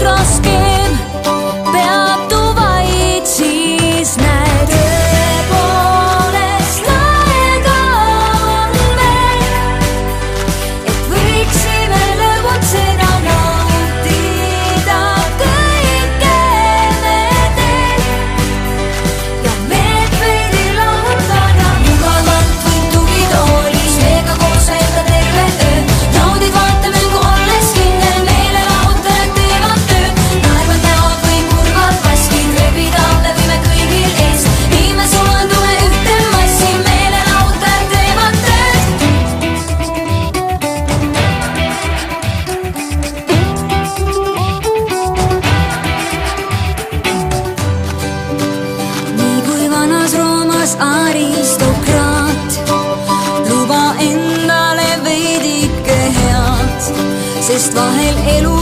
raskem peatu vaid siis näed. Tõepoolest aega on veel, et võiksime lõbutseda, nautida kõike me teen ja meelt veidi lahutada. Mugavalt võid tugitoolis meiega koos veeta terve öö, naudid vaatemängu olles kindel, meelelahutajad teevad tööd. Naervad näod või kurvad vaskid, rebid alla võime kõigil eest, nii me sulandume ühte massi, meelelahutajad teevad tööd. Nii kui vanas Roomas aristokraat, luba endale veidike head, sest vahel elu